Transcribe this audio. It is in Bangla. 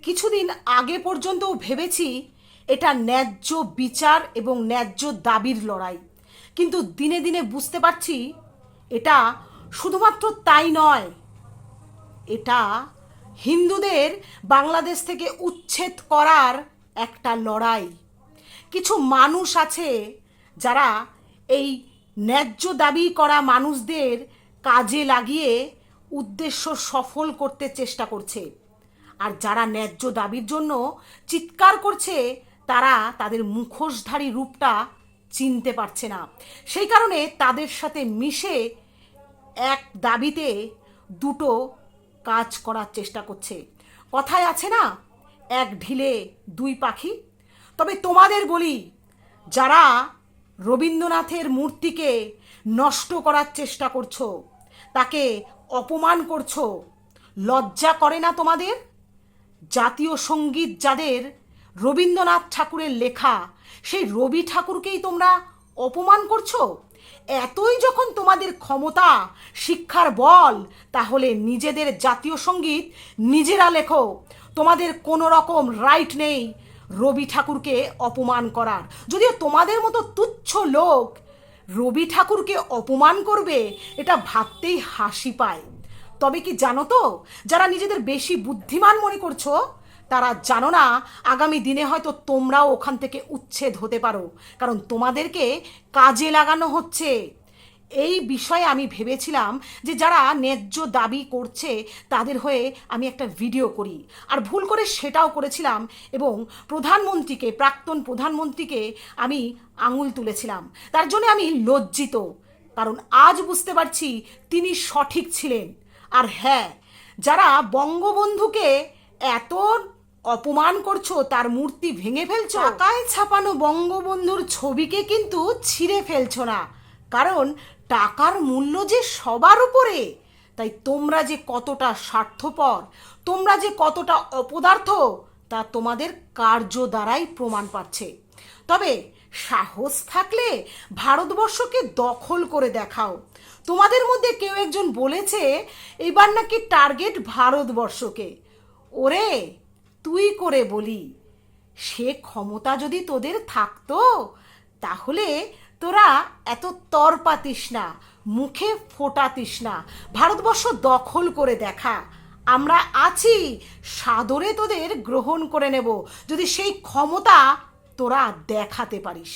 কিছুদিন আগে পর্যন্ত ভেবেছি এটা ন্যায্য বিচার এবং ন্যায্য দাবির লড়াই, কিন্তু দিনে দিনে বুঝতে পারছি এটা শুধুমাত্র তাই নয়, এটা হিন্দুদের বাংলাদেশ থেকে উচ্ছেদ করার একটা লড়াই। কিছু মানুষ আছে যারা এই ন্যায্য দাবি করা মানুষদের কাজে লাগিয়ে উদ্দেশ্য সফল করতে চেষ্টা করছে, আর যারা ন্যায্য দাবির জন্য চিৎকার করছে তারা তাদের মুখোশধারী রূপটা চিনতে পারছে না। সেই কারণে তাদের সাথে মিশে এক দাবিতে দুটো কাজ করার চেষ্টা করছে। কথায় আছে না, এক ঢিলে দুই পাখি। তবে তোমাদের বলি, যারা রবীন্দ্রনাথের মূর্তিকে নষ্ট করার চেষ্টা করছো, তাকে অপমান করছো, লজ্জা করে না তোমাদের? জাতীয় সঙ্গীত যাদের রবীন্দ্রনাথ ঠাকুরের লেখা, সেই রবি ঠাকুরকেই তোমরা অপমান করছো। এতই যখন তোমাদের ক্ষমতা, শিক্ষার বল, তাহলে নিজেদের জাতীয় সঙ্গীত নিজেরা লেখো। তোমাদের কোনো রকম রাইট নেই রবি ঠাকুরকে অপমান করার। যদিও তোমাদের মতো তুচ্ছ লোক রবি ঠাকুরকে অপমান করবে, এটা ভাবতেই হাসি পায়। তবে কি জানো তো, যারা নিজেদের বেশি বুদ্ধিমান মনে করছো, তারা জানো না আগামী দিনে হয়তো তোমরাও ওখান থেকে উচ্ছেদ হতে পারো, কারণ তোমাদেরকে কাজে লাগানো হচ্ছে। এই বিষয়ে আমি ভেবেছিলাম যে যারা ন্যায্য দাবি করছে তাদের হয়ে আমি একটা ভিডিও করি, আর ভুল করে সেটাও করেছিলাম এবং প্রধানমন্ত্রীকে, প্রাক্তন প্রধানমন্ত্রীকে আমি আঙুল তুলেছিলাম। তার জন্য আমি লজ্জিত, কারণ আজ বুঝতে পারছি তিনি সঠিক ছিলেন। আর হ্যাঁ, যারা বঙ্গবন্ধুকে এত অপমান করছো, তার মূর্তি ভেঙে ফেলছো, টাকায় ছাপানো বঙ্গবন্ধুর ছবিকে কিন্তু ছিঁড়ে ফেলছো না, কারণ টাকার মূল্য যে সবার উপরে। তাই তোমরা যে কতটা স্বার্থপর, তোমরা যে কতটা অপদার্থ, তা তোমাদের কার্য দ্বারাই প্রমাণ পাচ্ছে। তবে সাহস থাকলে ভারতবর্ষকে দখল করে দেখাও। তোমাদের মধ্যে কেউ একজন বলেছে এবার নাকি টার্গেট ভারতবর্ষকে। ওরে, তুই করে বলি, সে ক্ষমতা যদি তোদের থাকতো তাহলে তোরা এত তর পাতিস না, মুখে ফোটাতিস না। ভারতবর্ষ দখল করে দেখা, আমরা আছি, সাদরে তোদের গ্রহণ করে নেব, যদি সেই ক্ষমতা তোরা দেখাতে পারিস।